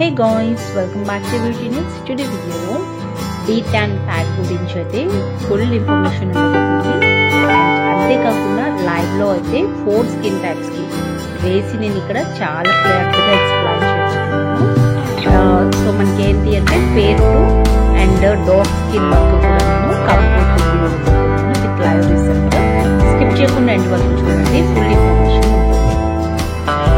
Hey guys, welcome back to Virginius. Today video D10 pack గురించి అయితే full information ఉంటుంది. And అంతేకాకుండా live లో అయితే 4 స్కిన్ టైప్స్ కి వేసి నేను ఇక్కడ చాలా క్లియర్గా ఎక్స్ప్లెయిన్ చేస్తున్నాను. సో మనకి ఏంటి అంటే fair to and dark skin వరకు కూడా నేను complete review with live result skip చేయకుండా ఎండ్ వరకు చూడండి, ఫుల్ ఇన్ఫర్మేషన్ ఉంటుంది.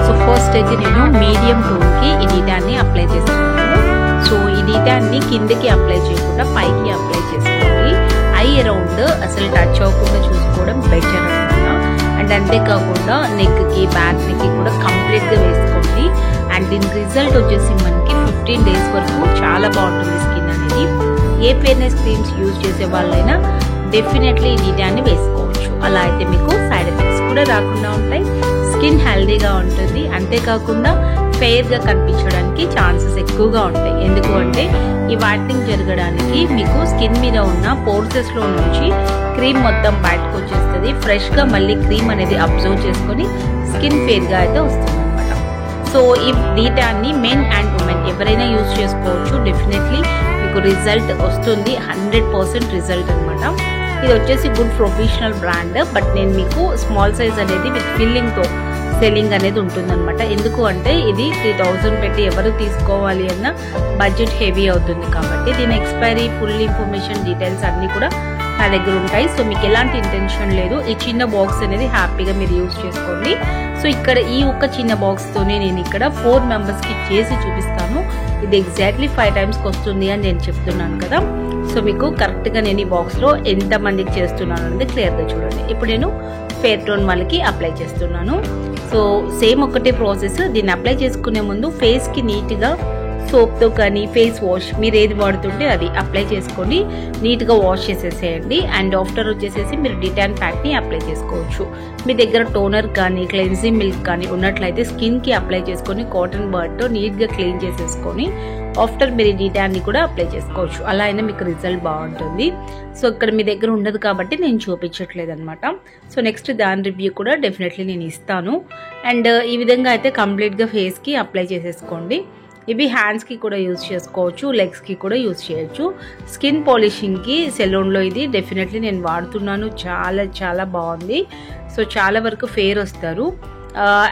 సో ఫస్ట్ అయితే నేను మీడియం టోన్ కి ఈ డీటాన్ని అప్లై చేస్తున్నాను. సో ఈ డీటాన్ని కిందకి అప్లై చేయకుండా పైకి అప్లై చేసుకోండి. ఐ అరౌండ్ అసలు టచ్ అవ్వకుండా చూసుకోవడం బెటర్ అనమాట. అండ్ అంతేకాకుండా నెక్ కి బ్యాక్ నెక్ కి కూడా కంప్లీట్ గా వేసుకోండి. అండ్ దీని రిజల్ట్ వచ్చేసి మనకి 15 days వరకు చాలా బాగుంటుంది స్కిన్ అనేది. ఏ ఫేర్నెస్ క్రీమ్స్ యూజ్ చేసే వాళ్ళైనా డెఫినెట్లీ ఈ డీటాన్ని వేసుకోవచ్చు. అలా అయితే మీకు సైడ్ ఎఫెక్ట్స్ కూడా రాకుండా ఉంటాయి, స్కిన్ హెల్దీగా ఉంటుంది. అంతేకాకుండా ఫెయిర్ గా కనిపించడానికి ఛాన్సెస్ ఎక్కువగా ఉంటాయి. ఎందుకు అంటే ఈ వైట్నింగ్ జరగడానికి మీకు స్కిన్ మీద ఉన్న పోర్సెస్ లో నుంచి క్రీమ్ మొత్తం బయటకు వచ్చేస్తుంది. ఫ్రెష్ గా మళ్ళీ క్రీమ్ అనేది అబ్జర్వ్ చేసుకొని స్కిన్ ఫెయిర్ గా అయితే వస్తుంది అనమాట. సో ఈ డీటాన్ని మెన్ అండ్ ఉమెన్ ఎవరైనా యూజ్ చేసుకోవచ్చు. డెఫినెట్లీ మీకు రిజల్ట్ వస్తుంది, 100% రిజల్ట్ అనమాట. ఇది వచ్చేసి గుడ్ ప్రొఫెషనల్ బ్రాండ్, బట్ నేను మీకు స్మాల్ సైజ్ అనేది విత్ ఫిల్లింగ్ తో సెల్లింగ్ అనేది ఉంటుందన్నమాట. ఎందుకు అంటే ఇది 3000 పెట్టి ఎవరు తీసుకోవాలి అన్న బడ్జెట్ హెవీ అవుతుంది కాబట్టి దీని ఎక్స్పైరీ ఫుల్ ఇన్ఫర్మేషన్ డీటెయిల్స్ అన్ని కూడా నా దగ్గర ఉంటాయి. సో మీకు ఎలాంటి ఇంటెన్షన్ లేదు, ఈ చిన్న బాక్స్ అనేది హ్యాపీగా మీరు యూజ్ చేసుకోండి. సో ఇక్కడ ఈ ఒక్క చిన్న బాక్స్ తోనే నేను ఇక్కడ 4 members కి చేసి చూపిస్తాను. ఇది ఎగ్జాక్ట్లీ 5 times వస్తుంది అని నేను చెప్తున్నాను కదా. సో మీకు కరెక్ట్ గా నేను ఈ బాక్స్ లో ఎంత మందికి చేస్తున్నాను అనేది క్లియర్ గా చూడండి. ఇప్పుడు నేను ఫేర్ టోన్ వాళ్ళకి అప్లై చేస్తున్నాను. సో సేమ్ ఒకటే ప్రాసెస్. దీన్ని అప్లై చేసుకునే ముందు ఫేస్ కి నీట్ గా సోప్ తో కానీ ఫేస్ వాష్ మీరు ఏది వాడుతుంటే అది అప్లై చేసుకొని నీట్ గా వాష్ చేసేసేయండి. అండ్ ఆఫ్టర్ వచ్చేసేసి మీరు డిటాన్ ప్యాక్ ని అప్లై చేసుకోవచ్చు. మీ దగ్గర టోనర్ కానీ క్లెన్జింగ్ మిల్క్ కానీ ఉన్నట్లయితే స్కిన్ కి అప్లై చేసుకొని కాటన్ బడ్ తో నీట్ గా క్లీన్ చేసేసుకొని ఆఫ్టర్ మీరు డిటాన్ ని కూడా అప్లై చేసుకోవచ్చు. అలా అయినా మీకు రిజల్ట్ బాగుంటుంది. సో ఇక్కడ మీ దగ్గర ఉండదు కాబట్టి నేను చూపించట్లేదు అనమాట. సో నెక్స్ట్ దాని రివ్యూ కూడా డెఫినెట్లీ నేను ఇస్తాను. అండ్ ఈ విధంగా అయితే కంప్లీట్ గా ఫేస్ కి అప్లై చేసేసుకోండి. ఇవి హ్యాండ్స్ కి కూడా యూజ్ చేసుకోవచ్చు, లెగ్స్ కి కూడా యూజ్ చేయొచ్చు. స్కిన్ పాలిషింగ్ కి సెలూన్ లో ఇది డెఫినెట్లీ నేను వాడుతున్నాను, చాలా చాలా బాగుంది. సో చాలా వరకు ఫేర్ వస్తారు.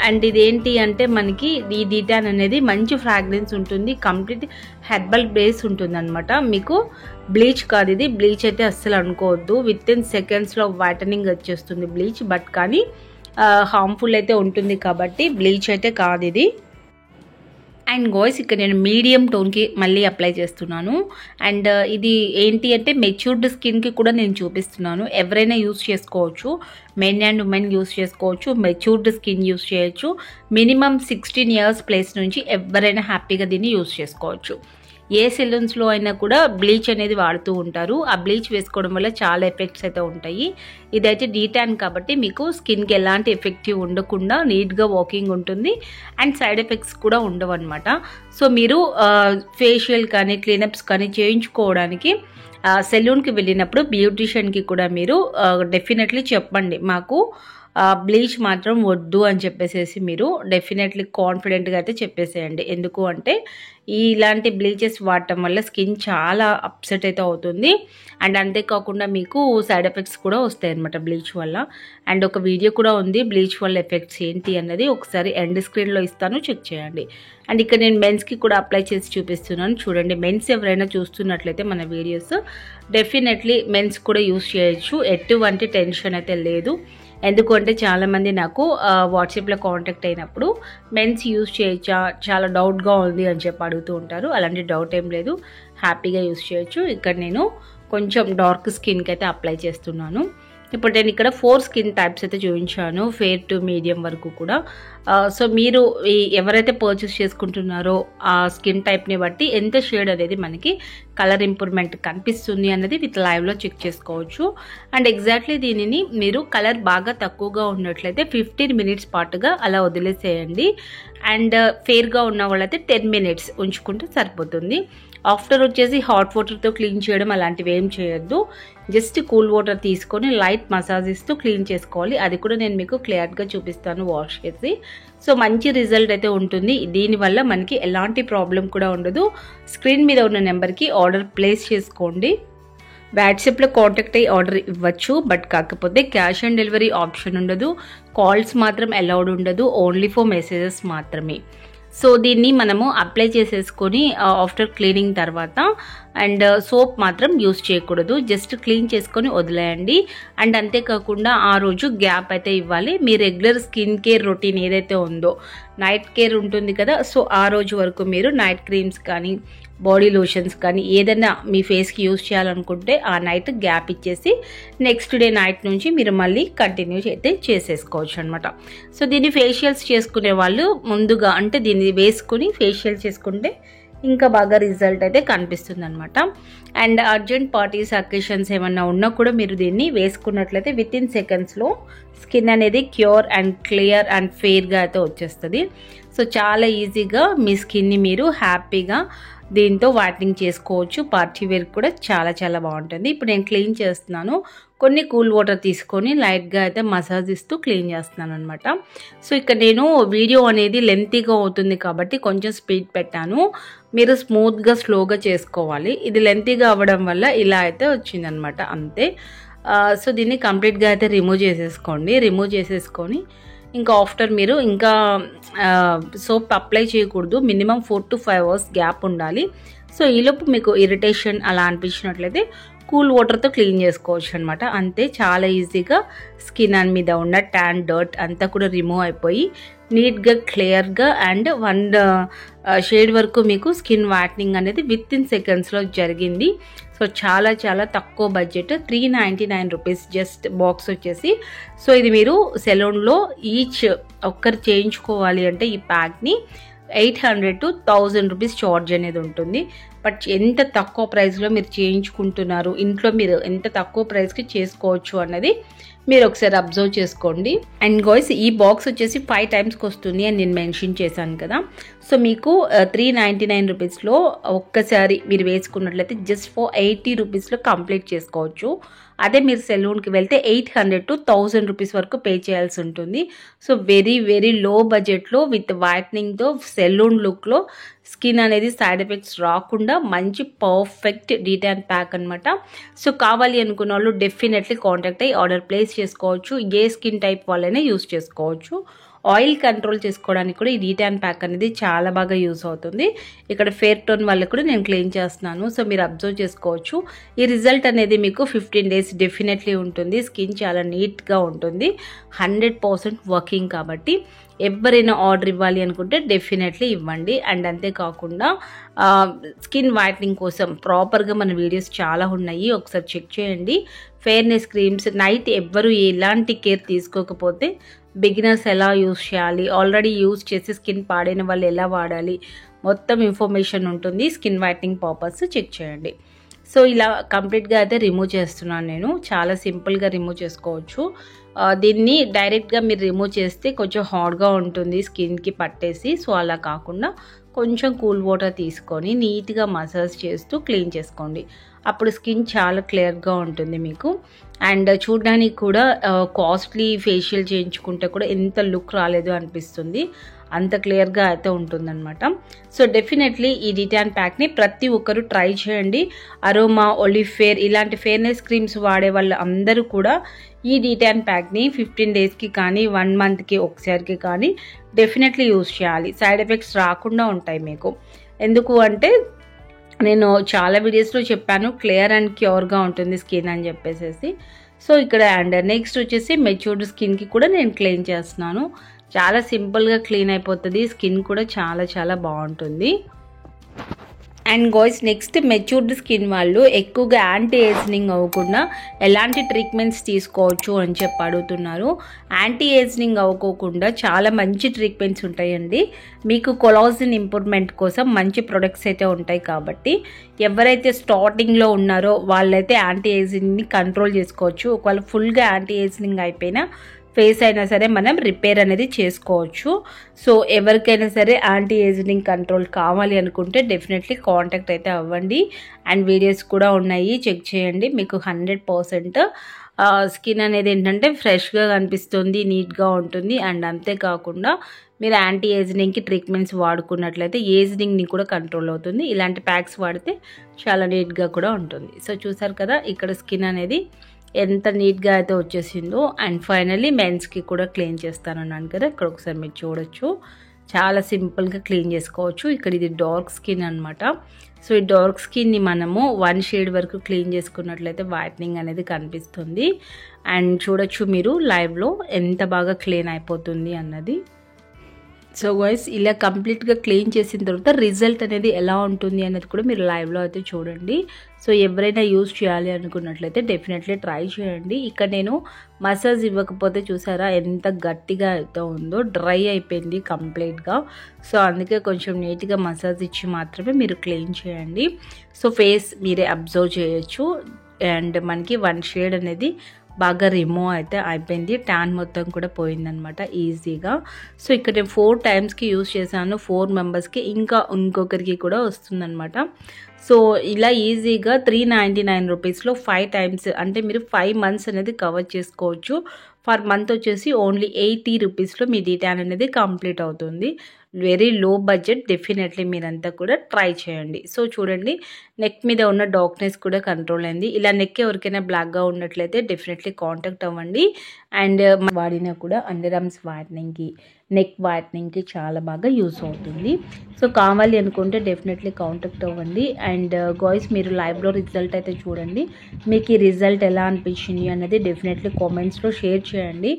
అండ్ ఇదేంటి అంటే మనకి ఈ డీటాన్ అనేది మంచి ఫ్రాగ్రెన్స్ ఉంటుంది, కంప్లీట్ హెర్బల్ బేస్ ఉంటుంది అనమాట. మీకు బ్లీచ్ కాదు, ఇది బ్లీచ్ అయితే అస్సలు అనుకోవద్దు. విత్-ఇన్ seconds లో వైటనింగ్ వచ్చేస్తుంది బ్లీచ్, బట్ కానీ హార్మ్ఫుల్ అయితే ఉంటుంది కాబట్టి బ్లీచ్ అయితే కాదు ఇది. అండ్ గాయ్స్ ఇక్కడ నేను మీడియం టోన్కి మళ్ళీ అప్లై చేస్తున్నాను. అండ్ ఇది ఏంటి అంటే మెచ్యూర్డ్ స్కిన్కి కూడా నేను చూపిస్తున్నాను. ఎవరైనా యూజ్ చేసుకోవచ్చు, మెన్ అండ్ ఉమెన్ యూజ్ చేసుకోవచ్చు, మెచ్యూర్డ్ స్కిన్ యూజ్ చేయొచ్చు. మినిమం 16 years ప్లేస్ నుంచి ఎవరైనా హ్యాపీగా దీన్ని యూజ్ చేసుకోవచ్చు. ఏ సెలూన్స్లో అయినా కూడా బ్లీచ్ అనేది వాడుతూ ఉంటారు. ఆ బ్లీచ్ వేసుకోవడం వల్ల చాలా ఎఫెక్ట్స్ అయితే ఉంటాయి. ఇదైతే డీటాన్ కాబట్టి మీకు స్కిన్కి ఎలాంటి ఎఫెక్టివ్ ఉండకుండా నీట్గా వాకింగ్ ఉంటుంది. అండ్ సైడ్ ఎఫెక్ట్స్ కూడా ఉండవు అనమాట. సో మీరు ఫేషియల్ కానీ క్లీనప్స్ కానీ చేయించుకోవడానికి సెలూన్కి వెళ్ళినప్పుడు బ్యూటిషియన్కి కూడా మీరు డెఫినెట్లీ చెప్పండి, మాకు బ్లీచ్ మాత్రం వద్దు అని చెప్పేసి మీరు డెఫినెట్లీ కాన్ఫిడెంట్గా అయితే చెప్పేసేయండి. ఎందుకు అంటే ఇలాంటి బ్లీచెస్ వాడటం వల్ల స్కిన్ చాలా అప్సెట్ అయితే అవుతుంది. అండ్ అంతేకాకుండా మీకు సైడ్ ఎఫెక్ట్స్ కూడా వస్తాయి అన్నమాట బ్లీచ్ వల్ల. అండ్ ఒక వీడియో కూడా ఉంది బ్లీచ్ వల్ల ఎఫెక్ట్స్ ఏంటి అన్నది, ఒకసారి ఎండ్ స్క్రీన్లో ఇస్తాను, చెక్ చేయండి. అండ్ ఇక్కడ నేను మెన్స్కి కూడా అప్లై చేసి చూపిస్తున్నాను చూడండి. మెన్స్ ఎవరైనా చూస్తున్నట్లయితే మన వీడియోస్ డెఫినెట్లీ మెన్స్ కూడా యూజ్ చేయొచ్చు, ఎటువంటి టెన్షన్ అయితే లేదు. ఎందుకంటే చాలామంది నాకు వాట్సాప్లో కాంటాక్ట్ అయినప్పుడు మెన్స్ యూజ్ చేయొచ్చా, చాలా డౌట్గా ఉంది అని చెప్పి అడుగుతూ ఉంటారు. అలాంటి డౌట్ ఏం లేదు, హ్యాపీగా యూజ్ చేయొచ్చు. ఇక్కడ నేను కొంచెం డార్క్ స్కిన్కి అయితే అప్లై చేస్తున్నాను. ఇప్పుడు నేను ఇక్కడ 4 స్కిన్ టైప్స్ అయితే చూపించాను, ఫేర్ టు మీడియం వరకు కూడా. సో మీరు ఎవరైతే పర్చేస్ చేసుకుంటున్నారో ఆ స్కిన్ టైప్ని బట్టి ఎంత షేడ్ అనేది మనకి కలర్ ఇంప్రూవ్మెంట్ కనిపిస్తుంది అన్నది విత్ లైవ్లో చెక్ చేసుకోవచ్చు. అండ్ ఎగ్జాక్ట్లీ దీనిని మీరు కలర్ బాగా తక్కువగా ఉన్నట్లయితే 15 minutes పాటుగా అలా వదిలేసేయండి. అండ్ ఫేర్గా ఉన్న వాళ్ళైతే 10 minutes ఉంచుకుంటే సరిపోతుంది. ఆఫ్టర్ వచ్చేసి హాట్ వాటర్తో క్లీన్ చేయడం అలాంటివి ఏం చేయొద్దు. జస్ట్ కూల్ వాటర్ తీసుకొని లైట్ మసాజ్ ఇస్తూ క్లీన్ చేసుకోవాలి. అది కూడా నేను మీకు క్లియర్గా చూపిస్తాను వాష్ చేసి. సో మంచి రిజల్ట్ అయితే ఉంటుంది. దీనివల్ల మనకి ఎలాంటి ప్రాబ్లం కూడా ఉండదు. స్క్రీన్ మీద ఉన్న నెంబర్కి ఆర్డర్ ప్లేస్ చేసుకోండి. వాట్సాప్లో కాంటాక్ట్ అయ్యి ఆర్డర్ ఇవ్వచ్చు, బట్ కాకపోతే క్యాష్ ఆన్ డెలివరీ ఆప్షన్ ఉండదు. కాల్స్ మాత్రం అలౌడ్ ఉండదు, ఓన్లీ ఫర్ మెసేజెస్ మాత్రమే. సో దీన్ని మనము అప్లై చేసేసుకొని ఆఫ్టర్ క్లీనింగ్ తర్వాత అండ్ సోప్ మాత్రం యూస్ చేయకూడదు, జస్ట్ క్లీన్ చేసుకొని వదిలేయండి. అండ్ అంతేకాకుండా ఆ రోజు గ్యాప్ అయితే ఇవ్వాలి. మీ రెగ్యులర్ స్కిన్ కేర్ రొటీన్ ఏదైతే ఉందో, నైట్ కేర్ ఉంటుంది కదా, సో ఆ రోజు వరకు మీరు నైట్ క్రీమ్స్ కానీ బాడీ లోషన్స్ కానీ ఏదైనా మీ ఫేస్కి యూస్ చేయాలనుకుంటే ఆ నైట్ గ్యాప్ ఇచ్చేసి నెక్స్ట్ డే నైట్ నుంచి మీరు మళ్ళీ కంటిన్యూ అయితే చేసేసుకోవచ్చు అనమాట. సో దీన్ని ఫేషియల్స్ చేసుకునే వాళ్ళు ముందుగా అంటే దీన్ని వేసుకుని ఫేషియల్ చేసుకుంటే ఇంకా బాగా రిజల్ట్ అయితే కనిపిస్తుంది అనమాట. అండ్ అర్జెంట్ పార్టీస్ అకేషన్స్ ఏమన్నా ఉన్నా కూడా మీరు దీన్ని వేసుకున్నట్లయితే విత్ ఇన్ సెకండ్స్లో స్కిన్ అనేది క్యూర్ అండ్ క్లియర్ అండ్ ఫెయిర్గా అయితే వచ్చేస్తుంది. సో చాలా ఈజీగా మీ స్కిన్ని మీరు హ్యాపీగా దీంతో వైట్నింగ్ చేసుకోవచ్చు. పార్టీ వేర్ కూడా చాలా చాలా బాగుంటుంది. ఇప్పుడు నేను క్లీన్ చేస్తున్నాను. కొన్ని కూల్ వాటర్ తీసుకొని లైట్గా అయితే మసాజ్ ఇస్తూ క్లీన్ చేస్తున్నాను అనమాట. సో ఇక్కడ నేను వీడియో అనేది లెంతీగా అవుతుంది కాబట్టి కొంచెం స్పీడ్ పెట్టాను. మీరు స్మూత్గా స్లోగా చేసుకోవాలి. ఇది లెంతీగా అవ్వడం వల్ల ఇలా అయితే వచ్చిందనమాట, అంతే. సో దీన్ని కంప్లీట్గా అయితే రిమూవ్ చేసేసుకోండి. రిమూవ్ చేసేసుకొని ఇంకా ఆఫ్టర్ మీరు ఇంకా సోప్ అప్లై చేయకూడదు. మినిమం 4 to 5 hours గ్యాప్ ఉండాలి. సో ఈలోపు మీకు ఇరిటేషన్ అలా అనిపించినట్లయితే కూల్ వాటర్తో క్లీన్ చేసుకోవచ్చు అనమాట, అంతే. చాలా ఈజీగా స్కిన్ మీద ఉన్న ట్యాన్ డర్ట్ అంతా కూడా రిమూవ్ అయిపోయి నీట్గా క్లియర్గా అండ్ 1 షేడ్ వరకు మీకు స్కిన్ వైట్నింగ్ అనేది విత్ ఇన్ సెకండ్స్లో జరిగింది. సో చాలా చాలా తక్కువ బడ్జెట్, 399 రూపీస్ జస్ట్ బాక్స్ వచ్చేసి. సో ఇది మీరు సెలూన్లో ఈచ్ ఒక్కరు చేయించుకోవాలి అంటే ఈ ప్యాక్ని 800 to 1000 రూపీస్ చార్జ్ అనేది ఉంటుంది. బట్ ఎంత తక్కువ ప్రైస్లో మీరు చేయించుకుంటున్నారు, ఇంట్లో మీరు ఎంత తక్కువ ప్రైస్కి చేసుకోవచ్చు అన్నది మీరు ఒకసారి అబ్జర్వ్ చేసుకోండి. అండ్ గాయ్స్ ఈ బాక్స్ వచ్చేసి 5 టైమ్స్కి వస్తుంది అని నేను మెన్షన్ చేశాను కదా. సో మీకు 399 రూపీస్లో ఒక్కసారి మీరు వేసుకున్నట్లయితే జస్ట్ ఫర్ 80 రూపీస్లో కంప్లీట్ చేసుకోవచ్చు. అదే మీరు సెలూన్కి వెళ్తే 800 to 1000 రూపీస్ వరకు పే చేయాల్సి ఉంటుంది. సో వెరీ వెరీ లో బడ్జెట్లో విత్ వైట్నింగ్తో సెలూన్ లుక్లో స్కిన్ అనేది సైడ్ ఎఫెక్ట్స్ రాకుండా మంచి పర్ఫెక్ట్ డీటాన్ ప్యాక్ అనమాట. సో కావాలి అనుకున్న వాళ్ళు డెఫినెట్లీ కాంటాక్ట్ అయ్యి ఆర్డర్ ప్లేస్ చేసుకోవచ్చు. ఏ స్కిన్ టైప్ వాళ్ళైనా యూస్ చేసుకోవచ్చు. ఆయిల్ కంట్రోల్ చేసుకోవడానికి కూడా ఈ డీటాన్ ప్యాక్ అనేది చాలా బాగా యూస్ అవుతుంది. ఇక్కడ ఫేర్ టోన్ వాళ్ళకి కూడా నేను క్లీన్ చేస్తున్నాను. సో మీరు అబ్జర్వ్ చేసుకోవచ్చు. ఈ రిజల్ట్ అనేది మీకు 15 days డెఫినెట్లీ ఉంటుంది. స్కిన్ చాలా నీట్గా ఉంటుంది, 100% వర్కింగ్. కాబట్టి ఎవరైనా ఆర్డర్ ఇవ్వాలి అనుకుంటే డెఫినెట్లీ ఇవ్వండి. అండ్ అంతేకాకుండా స్కిన్ వైట్నింగ్ కోసం ప్రాపర్గా మన వీడియోస్ చాలా ఉన్నాయి, ఒకసారి చెక్ చేయండి. ఫెయిర్నెస్ క్రీమ్స్ నైట్ ఎవ్వరు ఎలాంటి కేర్ తీసుకోకపోతే బిగినర్స్ ఎలా యూస్ చేయాలి, ఆల్రెడీ యూస్ చేసి స్కిన్ పాడైన వాళ్ళు ఎలా వాడాలి, మొత్తం ఇన్ఫర్మేషన్ ఉంటుంది. స్కిన్ వైట్నింగ్ పర్పస్ చెక్ చేయండి. సో ఇలా కంప్లీట్గా అయితే రిమూవ్ చేస్తున్నాను నేను. చాలా సింపుల్గా రిమూవ్ చేసుకోవచ్చు. దీన్ని డైరెక్ట్గా మీరు రిమూవ్ చేస్తే కొంచెం హాట్గా ఉంటుంది స్కిన్కి పట్టేసి. సో అలా కాకుండా కొంచెం కూల్ వాటర్ తీసుకొని నీట్గా మసాజ్ చేస్తూ క్లీన్ చేసుకోండి. అప్పుడు స్కిన్ చాలా క్లియర్గా ఉంటుంది మీకు. అండ్ చూడడానికి కూడా కాస్ట్లీ ఫేషియల్ చేయించుకుంటే కూడా ఎంత లుక్ రాలేదు అనిపిస్తుంది, అంత క్లియర్గా అయితే ఉంటుందన్నమాట. సో డెఫినెట్లీ ఈ డీటాన్ ప్యాక్ని ప్రతి ఒక్కరు ట్రై చేయండి. అరోమా, ఒలిఫేర్ ఇలాంటి ఫెయిర్నెస్ క్రీమ్స్ వాడే వాళ్ళు అందరూ కూడా ఈ డీటాన్ ప్యాక్ని 15 daysకి కానీ 1 monthకి ఒకసారికి కానీ డెఫినెట్లీ యూస్ చేయాలి. సైడ్ ఎఫెక్ట్స్ రాకుండా ఉంటాయి మీకు. ఎందుకు అంటే నేను చాలా వీడియోస్లో చెప్పాను క్లియర్ అండ్ క్యూర్గా ఉంటుంది స్కిన్ అని చెప్పేసి. సో ఇక్కడ అండ్ నెక్స్ట్ వచ్చేసి మెచ్యూర్డ్ స్కిన్కి కూడా నేను క్లీన్ చేస్తున్నాను. చాలా సింపుల్గా క్లీన్ అయిపోతుంది, స్కిన్ కూడా చాలా చాలా బాగుంటుంది. And guys next matured skin వాళ్ళు ఎక్కువగా యాంటీ ఏజింగ్ అవ్వకుండా ఎలాంటి ట్రీట్మెంట్స్ తీసుకోవచ్చు అని చెప్పి అడుగుతున్నారు. యాంటీ ఏజింగ్ అవ్వకోకుండా చాలా మంచి ట్రీట్మెంట్స్ ఉంటాయండి. మీకు కొలాజిన్ ఇంప్రూవ్మెంట్ కోసం మంచి ప్రొడక్ట్స్ అయితే ఉంటాయి. కాబట్టి ఎవరైతే స్టార్టింగ్లో ఉన్నారో వాళ్ళైతే యాంటీ ఏజింగ్ని కంట్రోల్ చేసుకోవచ్చు. ఒకవేళ ఫుల్గా యాంటీ ఏజింగ్ అయిపోయినా ఫేస్ అయినా సరే మనం రిపేర్ అనేది చేసుకోవచ్చు. సో ఎవరికైనా సరే యాంటీ ఏజింగ్ కంట్రోల్ కావాలి అనుకుంటే డెఫినెట్లీ కాంటాక్ట్ అయితే అవ్వండి. అండ్ వీడియోస్ కూడా ఉన్నాయి, చెక్ చేయండి. మీకు 100% స్కిన్ అనేది ఏంటంటే ఫ్రెష్గా కనిపిస్తుంది, నీట్గా ఉంటుంది. అండ్ అంతేకాకుండా మీరు యాంటీ ఏజింగ్కి ట్రీట్మెంట్స్ వాడుకున్నట్లయితే ఏజింగ్ని కూడా కంట్రోల్ అవుతుంది. ఇలాంటి ప్యాక్స్ వాడితే చాలా నీట్గా కూడా ఉంటుంది. సో చూసారు కదా ఇక్కడ స్కిన్ అనేది ఎంత నీట్గా అయితే వచ్చేసిందో. అండ్ ఫైనల్లీ మెన్స్కి కూడా క్లీన్ చేస్తానన్నాను కదా, ఇక్కడ ఒకసారి మీరు చూడొచ్చు. చాలా సింపుల్గా క్లీన్ చేసుకోవచ్చు. ఇక్కడ ఇది డార్క్ స్కిన్ అనమాట. సో ఈ డార్క్ స్కిన్ని మనము 1 షేడ్ వరకు క్లీన్ చేసుకున్నట్లయితే వైట్నింగ్ అనేది కనిపిస్తుంది. అండ్ చూడొచ్చు మీరు లైవ్లో ఎంత బాగా క్లీన్ అయిపోతుంది అన్నది. సో గైస్ ఇలా కంప్లీట్గా క్లీన్ చేసిన తర్వాత రిజల్ట్ అనేది ఎలా ఉంటుంది అనేది కూడా మీరు లైవ్లో అయితే చూడండి. సో ఎవరైనా యూజ్ చేయాలి అనుకున్నట్లయితే డెఫినెట్లీ ట్రై చేయండి. ఇక్కడ నేను మసాజ్ ఇవ్వకపోతే చూసారా ఎంత గట్టిగా అయితే ఉందో, డ్రై అయిపోయింది కంప్లీట్గా. సో అందుకే కొంచెం నీట్గా మసాజ్ ఇచ్చి మాత్రమే మీరు క్లీన్ చేయండి. సో ఫేస్ మీరే అబ్జర్వ్ చేయొచ్చు. అండ్ మనకి 1 షేడ్ అనేది బాగా రిమూవ్ అయితే అయిపోయింది. ట్యాన్ మొత్తం కూడా పోయిందనమాట ఈజీగా. సో ఇక్కడ నేను 4 టైమ్స్కి యూజ్ చేశాను, 4 మెంబర్స్కి, ఇంకా ఇంకొకరికి కూడా వస్తుందన్నమాట. సో ఇలా ఈజీగా 399 రూపీస్లో 5 టైమ్స్ అంటే మీరు 5 మంత్స్ అనేది కవర్ చేసుకోవచ్చు. ఫర్ మంత్ వచ్చేసి ఓన్లీ 80 రూపీస్లో మీ డీటాన్ అనేది కంప్లీట్ అవుతుంది. Very low budget. డెఫినెట్లీ మీరంతా కూడా ట్రై చేయండి. సో చూడండి నెక్ మీద ఉన్న డార్క్నెస్ కూడా కంట్రోల్ అయింది. ఇలా నెక్ ఎవరికైనా బ్లాక్గా ఉన్నట్లయితే డెఫినెట్లీ కాంటాక్ట్ అవ్వండి. అండ్ వాడినా కూడా అండర్ ఆర్మ్స్ వైట్నింగ్కి, నెక్ వైట్నింగ్కి చాలా బాగా యూస్ అవుతుంది. సో కావాలి అనుకుంటే డెఫినెట్లీ కాంటాక్ట్ అవ్వండి. అండ్ గాయ్స్ మీరు లైవ్లో రిజల్ట్ అయితే చూడండి. మీకు ఈ రిజల్ట్ ఎలా అనిపించింది అన్నది డెఫినెట్లీ కామెంట్స్లో షేర్ చేయండి.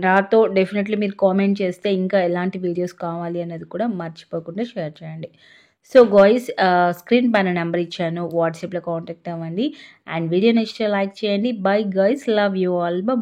నాతో డెఫినెట్లీ మీరు కామెంట్ చేస్తే ఇంకా ఎలాంటి వీడియోస్ కావాలి అనేది కూడా మర్చిపోకుండా షేర్ చేయండి. సో గాయ్స్ స్క్రీన్ పైన నెంబర్ ఇచ్చాను, వాట్సాప్లో కాంటాక్ట్ అవ్వండి. అండ్ వీడియో నచ్చితే లైక్ చేయండి. By guys, love you all. By.